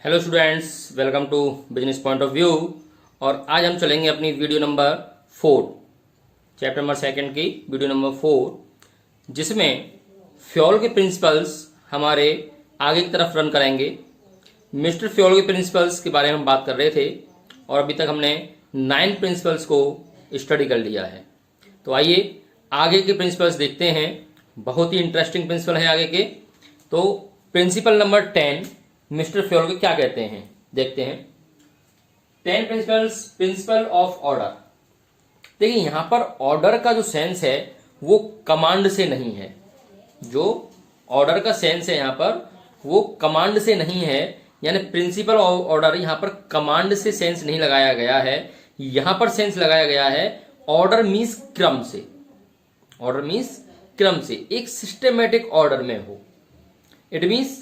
Hello students, welcome to business point of view. और आज हम चलेंगे अपनी वीडियो नंबर 4, चैप्टर नंबर 2 की वीडियो नंबर 4, जिसमें फ्योल के प्रिंसिपल्स हमारे आगे की तरफ रन करेंगे। मिस्टर फ्योल के प्रिंसिपल्स के बारे में हम बात कर रहे थे और अभी तक हमने 9 प्रिंसिपल्स को स्टडी कर लिया है। तो आइए आगे के प्रिंसिपल्स देखते हैं। बहुत ही इंटरेस्टिंग प्रिंसिपल है आगे के। तो प्रिंसिपल नंबर 10 मिस्टर फ्योल के क्या कहते हैं देखते हैं। 10 प्रिंसिपल्स, प्रिंसिपल ऑफ ऑर्डर। देखिए यहां पर ऑर्डर का जो सेंस है वो कमांड से नहीं है। जो ऑर्डर का सेंस है यहां पर वो कमांड से नहीं है, यानी प्रिंसिपल ऑफ ऑर्डर यहां पर कमांड से सेंस नहीं लगाया गया है। यहां पर सेंस लगाया गया है ऑर्डर मीन्स क्रम से। ऑर्डर मीन्स क्रम से, एक सिस्टमेटिक ऑर्डर में हो। इट मीन्स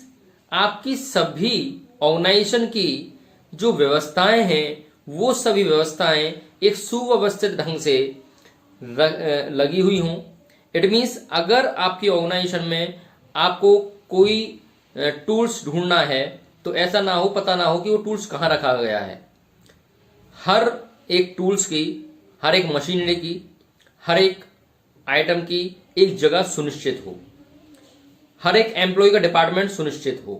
आपकी सभी ऑर्गेनाइजेशन की जो व्यवस्थाएं हैं वो सभी व्यवस्थाएं एक सुव्यवस्थित ढंग से लगी हुई हों। इट मीन्स अगर आपकी ऑर्गेनाइजेशन में आपको कोई टूल्स ढूंढना है तो ऐसा ना हो, पता ना हो कि वो टूल्स कहाँ रखा गया है। हर एक टूल्स की, हर एक मशीनरी की, हर एक आइटम की एक जगह सुनिश्चित हो। हर एक एम्प्लॉय का डिपार्टमेंट सुनिश्चित हो,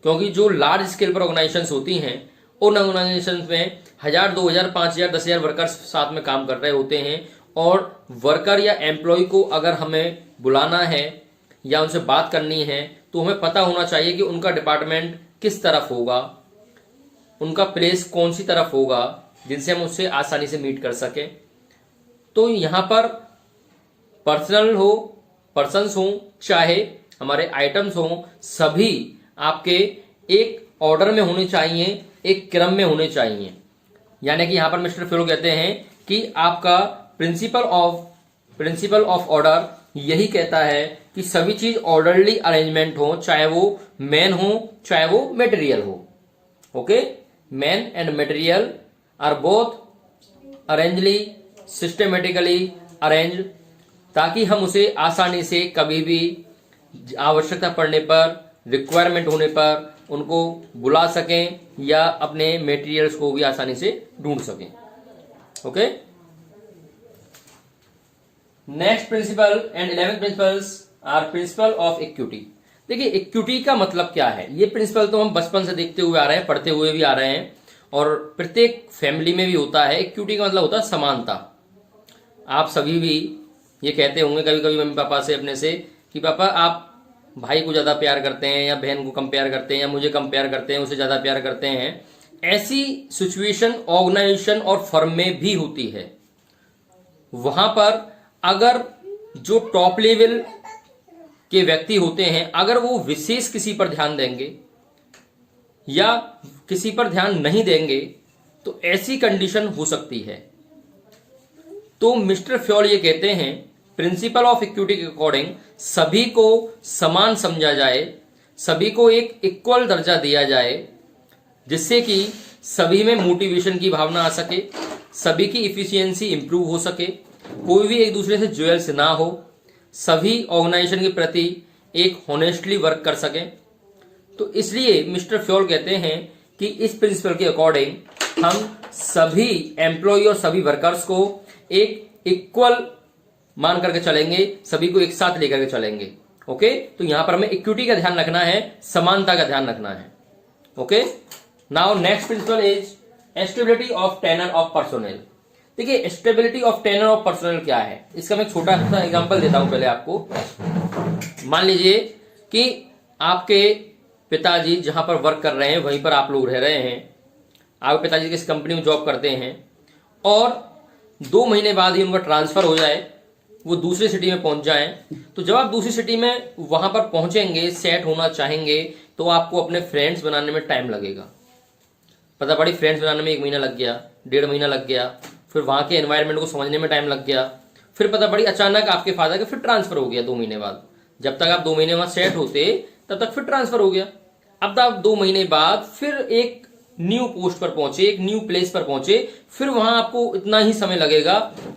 क्योंकि जो लार्ज स्केल पर ऑर्गेनाइजेशंस होती हैं उन ऑर्गेनाइजेशंस में 1000, 2000, 5000, 10,000 वर्कर्स साथ में काम कर रहे होते हैं। और वर्कर या एम्प्लॉय को अगर हमें बुलाना है या उनसे बात करनी है तो हमें पता होना चाहिए कि उनका डिपार्टमेंट किस तरफ होगा, उनका प्लेस कौन सी तरफ होगा, जिनसे हम उससे आसानी से मीट कर सकें। तो यहां पर पर्सन्स हो चाहे हमारे आइटम्स हो, सभी आपके एक ऑर्डर में होने चाहिए, एक क्रम में होने चाहिए। यानी कि यहां पर मिस्टर फ्योल कहते हैं कि आपका प्रिंसिपल ऑफ ऑर्डर यही कहता है कि सभी चीज ऑर्डरली अरेंजमेंट हो, चाहे वो मैन हो चाहे वो मटेरियल हो। Okay, man and material are both arrangely, systematically arrange, ताकि हम उसे आसानी से कभी भी आवश्यकता पड़ने पर, रिक्वायरमेंट होने पर उनको बुला सकें या अपने मटेरियल्स को भी आसानी से ढूंढ सकें। Okay, next principle and 11th principles are principle of equity. देखिए इक्विटी का मतलब क्या है, ये प्रिंसिपल तो हम बचपन से देखते हुए आ रहे हैं, पढ़ते हुए भी आ रहे हैं और प्रत्येक फैमिली में भी होता है। इक्विटी का मतलब होता है समानता। आप सभी भी ये कहते होंगे कभी कभी मम्मी पापा से अपने से कि पापा आप भाई को ज्यादा प्यार करते हैं या बहन को कम प्यार करते हैं या मुझे कम प्यार करते हैं, उसे ज्यादा प्यार करते हैं। ऐसी सिचुएशन ऑर्गेनाइजेशन और फर्म में भी होती है। वहां पर अगर जो टॉप लेवल के व्यक्ति होते हैं अगर वो विशेष किसी पर ध्यान देंगे या किसी पर ध्यान नहीं देंगे तो ऐसी कंडीशन हो सकती है। तो मिस्टर फ्योल ये कहते हैं प्रिंसिपल ऑफ इक्विटी के अकॉर्डिंग सभी को समान समझा जाए, सभी को एक इक्वल दर्जा दिया जाए, जिससे कि सभी में मोटिवेशन की भावना आ सके, सभी की इफिशियंसी इंप्रूव हो सके, कोई भी एक दूसरे से ज्वेल्स ना हो, सभी ऑर्गेनाइजेशन के प्रति एक हॉनेस्टली वर्क कर सके। तो इसलिए मिस्टर फ्योल कहते हैं कि इस प्रिंसिपल के अकॉर्डिंग हम सभी एम्प्लॉय और सभी वर्कर्स को एक इक्वल मान करके चलेंगे, सभी को एक साथ लेकर के चलेंगे। ओके, तो यहां पर हमें इक्विटी का ध्यान रखना है, समानता का ध्यान रखना है। Okay, now next principle is stability of tenure of personnel. देखिए stability of tenure of personnel क्या है, इसका मैं छोटा सा एग्जांपल देता हूं पहले आपको। मान लीजिए कि आपके पिताजी जहां पर वर्क कर रहे हैं वहीं पर आप लोग रह रहे हैं। आपके पिताजी किसी कंपनी में जॉब करते हैं और 2 महीने बाद ही उनका ट्रांसफर हो जाए, वो दूसरी सिटी में पहुंच जाएं। तो जब आप दूसरी सिटी में वहां पर पहुंचेंगे, सेट होना चाहेंगे, तो आपको अपने फ्रेंड्स बनाने में टाइम लगेगा। पता पड़ी फ्रेंड्स बनाने में 1 महीना लग गया, 1.5 महीना लग गया, फिर वहां के एनवायरनमेंट को समझने में टाइम लग गया। फिर पता पड़ी अचानक आपके फादर का फिर ट्रांसफर हो गया 2 महीने बाद। जब तक आप 2 महीने वहां सेट होते तब तक फिर ट्रांसफर हो गया। अब आप 2 महीने बाद फिर एक न्यू पोस्ट पर पहुंचे, एक न्यू प्लेस पर पहुंचे, फिर वहां आपको इतना ही समय लगेगा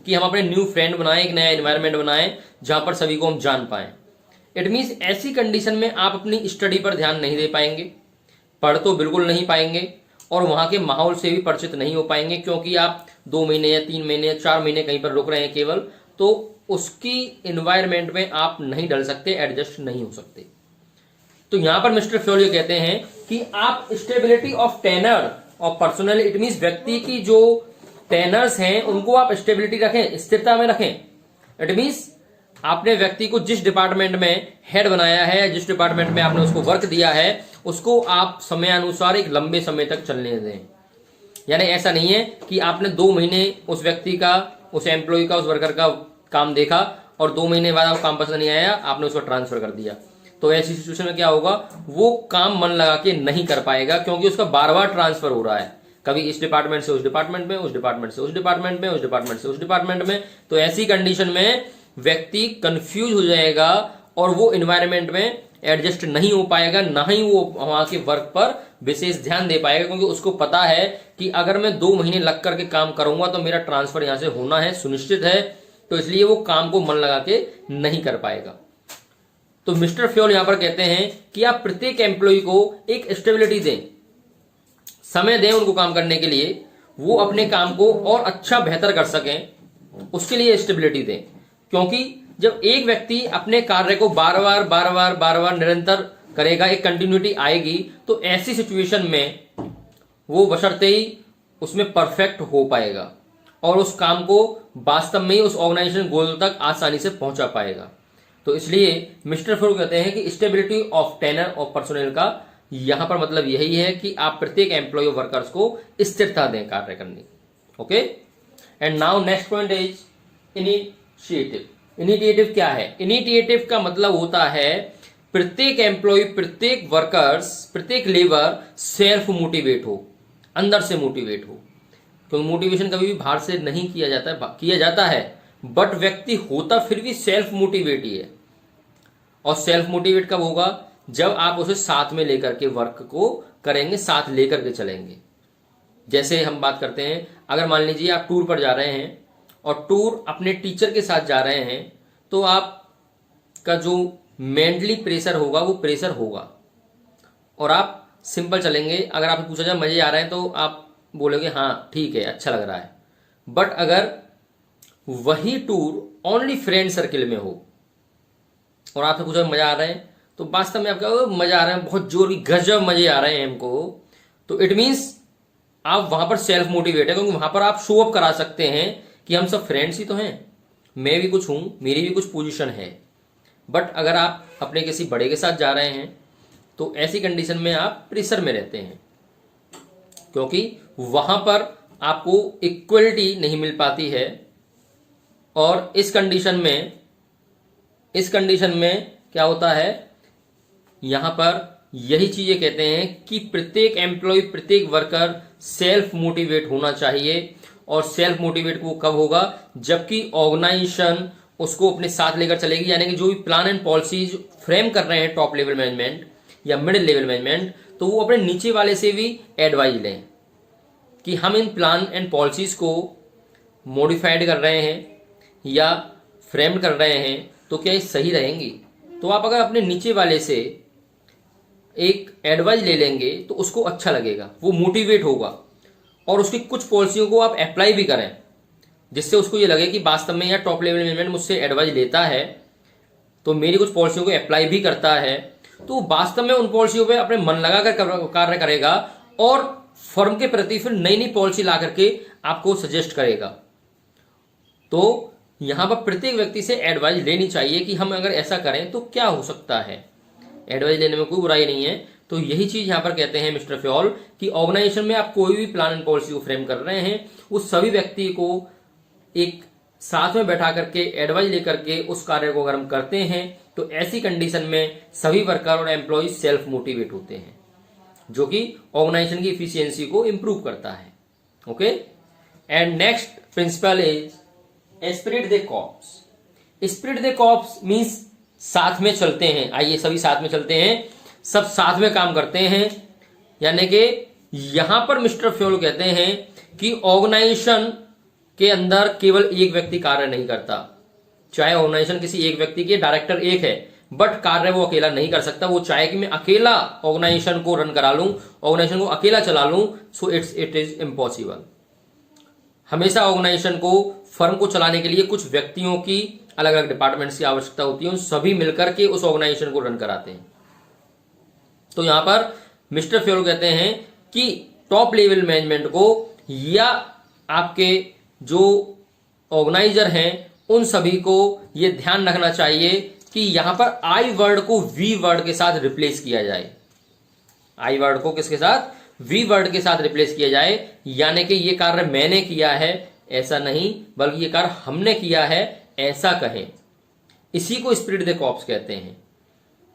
कि हम अपने न्यू फ्रेंड बनाएं, एक नया एनवायरनमेंट बनाएं जहां पर सभी को हम जान पाएं। इट मीन्स ऐसी कंडीशन में आप अपनी स्टडी पर ध्यान नहीं दे पाएंगे, पढ़ तो बिल्कुल नहीं पाएंगे और वहां के माहौल से भी परिचित नहीं हो पाएंगे, क्योंकि आप 2 महीने या 3 महीने या 4 महीने कहीं पर रुक रहे हैं केवल, तो उसकी एनवायरमेंट में आप नहीं ढल सकते, एडजस्ट नहीं हो सकते। तो यहां पर मिस्टर फ्योल ये कहते हैं कि आप stability of tenure of personal, it means व्यक्ति की जो टेनर्स हैं उनको आप स्टेबिलिटी रखें, स्थिरता में रखें। इट मींस आपने व्यक्ति को जिस डिपार्टमेंट में हेड बनाया है, जिस डिपार्टमेंट में आपने उसको वर्क दिया है, उसको आप समयानुसार एक लंबे समय तक चलने दें। यानी ऐसा नहीं है कि आपने 2 महीने उस व्यक्ति का, उस एम्प्लॉय का, उस वर्कर का काम देखा और 2 महीने बाद आपको काम पसंद नहीं आया, आपने उसको ट्रांसफर कर दिया। तो ऐसी सिचुएशन में क्या होगा, वो काम मन लगा के नहीं कर पाएगा, क्योंकि उसका बार बार ट्रांसफर हो रहा है, कभी इस डिपार्टमेंट से उस डिपार्टमेंट में, उस डिपार्टमेंट से उस डिपार्टमेंट में, उस डिपार्टमेंट से उस डिपार्टमेंट में। तो ऐसी कंडीशन में व्यक्ति कंफ्यूज हो जाएगा और वो एनवायरनमेंट में एडजस्ट नहीं हो पाएगा, ना ही वो वहां के वर्क पर विशेष ध्यान दे पाएगा, क्योंकि उसको पता है कि अगर मैं 2 महीने लग करके काम करूंगा तो मेरा ट्रांसफर यहां से होना है, सुनिश्चित है। तो इसलिए वो काम को मन लगा के नहीं कर पाएगा। तो मिस्टर फ्योल यहां पर कहते हैं कि आप प्रत्येक एम्प्लॉय को एक स्टेबिलिटी दें, समय दें उनको काम करने के लिए, वो अपने काम को और अच्छा बेहतर कर सकें, उसके लिए स्टेबिलिटी दें। क्योंकि जब एक व्यक्ति अपने कार्य को बार बार निरंतर करेगा, एक कंटिन्यूटी आएगी, तो ऐसी सिचुएशन में वो बशर्ते ही उसमें परफेक्ट हो पाएगा और उस काम को वास्तव में ही उस ऑर्गेनाइजेशन गोल तक आसानी से पहुंचा पाएगा। तो इसलिए मिस्टर फ्योल कहते हैं कि stability of tenure of personnel का यहां पर मतलब यही है कि आप प्रत्येक एम्प्लॉय वर्कर्स को स्थिरता दें कार्य करने। Okay, and now next point is initiative. Initiative क्या है? इनिशिएटिव का मतलब होता है प्रत्येक एम्प्लॉय, प्रत्येक वर्कर्स, प्रत्येक लेबर सेल्फ मोटिवेट हो, अंदर से मोटिवेट हो। क्योंकि मोटिवेशन कभी भी बाहर से नहीं किया जाता है, बट व्यक्ति होता फिर भी सेल्फ मोटिवेट ही है। और सेल्फ मोटिवेट कब होगा? जब आप उसे साथ में लेकर के वर्क को करेंगे, साथ लेकर के चलेंगे। जैसे हम बात करते हैं, अगर मान लीजिए आप टूर पर जा रहे हैं और टूर अपने टीचर के साथ जा रहे हैं, तो आपका जो मेंटली प्रेशर होगा वो प्रेशर होगा और आप सिंपल चलेंगे। अगर आपसे पूछा जाए मजे आ रहे हैं तो आप बोलोगे हाँ ठीक है, अच्छा लग रहा है। बट अगर वही टूर ओनली फ्रेंड सर्किल में हो और आपसे पूछा मजा आ रहा है, तो वास्तव में आप कहोगे मजा आ रहा है, बहुत जोर की गजब मजे आ रहे हैं हमको। तो इट मीन्स आप वहां पर सेल्फ मोटिवेट है, क्योंकि वहां पर आप शो अप करा सकते हैं कि हम सब फ्रेंड्स ही तो हैं, मैं भी कुछ हूं, मेरी भी कुछ पोजीशन है। बट अगर आप अपने किसी बड़े के साथ जा रहे हैं तो ऐसी कंडीशन में आप प्रेशर में रहते हैं, क्योंकि वहां पर आपको इक्वलिटी नहीं मिल पाती है। और इस कंडीशन में क्या होता है, यहां पर यही चीजें कहते हैं कि प्रत्येक एम्प्लॉय, प्रत्येक वर्कर सेल्फ मोटिवेट होना चाहिए। और सेल्फ मोटिवेट वो कब होगा? जबकि ऑर्गेनाइजेशन उसको अपने साथ लेकर चलेगी। यानी कि जो भी प्लान एंड पॉलिसीज फ्रेम कर रहे हैं टॉप लेवल मैनेजमेंट या मिडिल लेवल मैनेजमेंट, तो वो अपने नीचे वाले से भी एडवाइज लें कि हम इन प्लान एंड पॉलिसीज को मॉडिफाइड कर रहे हैं या फ्रेम कर रहे हैं, तो क्या ये सही रहेंगी? तो आप अगर अपने नीचे वाले से एक एडवाइस ले लेंगे तो उसको अच्छा लगेगा, वो मोटिवेट होगा और उसकी कुछ पॉलिसियों को आप अप्लाई भी करें, जिससे उसको ये लगे कि वास्तव में यार टॉप लेवल मैनेजमेंट मुझसे एडवाइस लेता है तो मेरी कुछ पॉलिसियों को अप्लाई भी करता है, तो वास्तव में उन पॉलिसियों पे अपने मन लगाकर कार्य करेगा और फर्म के प्रति फिर नई नई पॉलिसी ला करके आपको सजेस्ट करेगा। तो यहां पर प्रत्येक व्यक्ति से एडवाइस लेनी चाहिए कि हम अगर ऐसा करें तो क्या हो सकता है। एडवाइस लेने में कोई बुराई नहीं है। तो यही चीज यहां पर कहते हैं मिस्टर फ्योल कि ऑर्गेनाइजेशन में आप कोई भी प्लान एंड पॉलिसी को फ्रेम कर रहे हैं, उस सभी व्यक्ति को एक साथ में बैठा करके एडवाइस लेकर के उस कार्य को अगर हम करते हैं तो ऐसी कंडीशन में सभी वर्कर और एम्प्लॉय सेल्फ मोटिवेट होते हैं, जो कि ऑर्गेनाइजेशन की इफिशियंसी को इंप्रूव करता है। Okay, and next principle is Spirit the corps. Spirit de corps means साथ में चलते हैं। आइए सभी साथ में चलते हैं, सब साथ में काम करते हैं। यानी कि यहां पर मिस्टर फ्योल कहते हैं कि ऑर्गेनाइजेशन के अंदर केवल एक व्यक्ति कार्य नहीं करता। चाहे ऑर्गेनाइजेशन किसी एक व्यक्ति की, डायरेक्टर एक है बट कार्य वो अकेला नहीं कर सकता। वो चाहे कि मैं अकेला ऑर्गेनाइजेशन को रन करा लूं, ऑर्गेनाइजेशन को अकेला चला लूं, सो इट इज इम्पॉसिबल। हमेशा ऑर्गेनाइजेशन को, फर्म को चलाने के लिए कुछ व्यक्तियों की, अलग अलग डिपार्टमेंट्स की आवश्यकता होती है, उन सभी मिलकर के उस ऑर्गेनाइजेशन को रन कराते हैं। तो यहां पर मिस्टर फ्योल कहते हैं कि टॉप लेवल मैनेजमेंट को या आपके जो ऑर्गेनाइजर हैं उन सभी को यह ध्यान रखना चाहिए कि यहां पर आई वर्ड को वी वर्ड के साथ रिप्लेस किया जाए। आई वर्ड को किसके साथ? वी वर्ड के साथ रिप्लेस किया जाए, यानी कि ये कार्य मैंने किया है ऐसा नहीं, बल्कि ये कार्य हमने किया है ऐसा कहें। इसी को स्पिरिट द कॉर्प्स कहते हैं।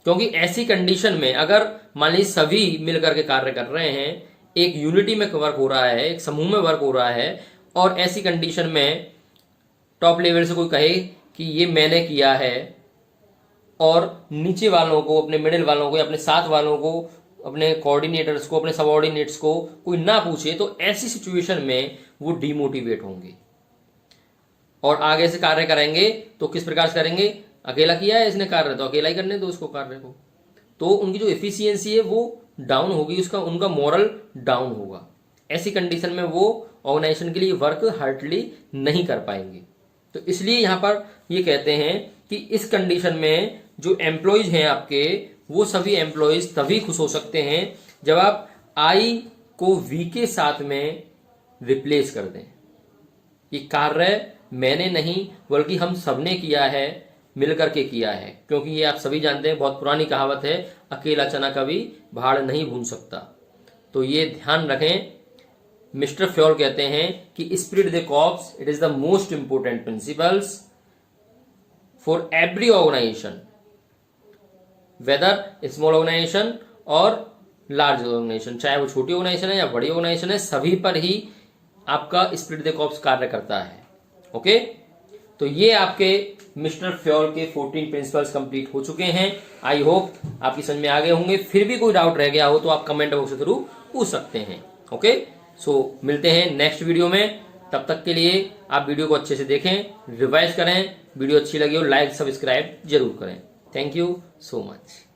क्योंकि ऐसी कंडीशन में अगर मान लीजिए सभी मिलकर के कार्य कर रहे हैं, एक यूनिटी में वर्क हो रहा है, एक समूह में वर्क हो रहा है, और ऐसी कंडीशन में टॉप लेवल से कोई कहे कि ये मैंने किया है, और नीचे वालों को, अपने मिडिल वालों को या अपने साथ वालों को, अपने कोऑर्डिनेटर्स को, अपने सबऑर्डिनेट्स को कोई ना पूछे, तो ऐसी सिचुएशन में वो डिमोटिवेट होंगे और आगे से कार्य करेंगे तो किस प्रकार से करेंगे? अकेला किया है इसने कार्य, तो अकेला ही करने दो उसको कार्य को। तो उनकी जो एफिशिएंसी है वो डाउन होगी, उनका मोरल डाउन होगा। ऐसी कंडीशन में वो ऑर्गेनाइजेशन के लिए वर्क हार्डली नहीं कर पाएंगे। तो इसलिए यहां पर ये कहते हैं कि इस कंडीशन में जो एम्प्लॉयज हैं आपके, वो सभी एम्प्लॉयज तभी खुश हो सकते हैं जब आप आई को वी के साथ में रिप्लेस कर दें। ये कार्य मैंने नहीं बल्कि हम सबने किया है, मिलकर के किया है। क्योंकि ये आप सभी जानते हैं, बहुत पुरानी कहावत है, अकेला चना कभी भाड़ नहीं भून सकता। तो ये ध्यान रखें। मिस्टर फ्योल कहते हैं कि spirit de corps, it is the most important principles for every organisation, whether small organisation और लार्ज ऑर्गेनाइजेशन, चाहे वो छोटी ऑर्गेनाइजेशन है या बड़ी ऑर्गेनाइजेशन है, सभी पर ही आपका स्पिरिट द कॉर्प्स कार्य करता है। ओके, तो ये आपके मिस्टर फ्योल के 14 प्रिंसिपल्स कंप्लीट हो चुके हैं। आई होप आपकी समझ में आ गए होंगे। फिर भी कोई डाउट रह गया हो तो आप कमेंट बॉक्स के थ्रू पूछ सकते हैं। ओके, सो मिलते हैं नेक्स्ट वीडियो में। तब तक के लिए आप वीडियो को अच्छे से देखें, रिवाइज करें। वीडियो अच्छी लगी हो लाइक सब्सक्राइब जरूर करें। Thank you so much.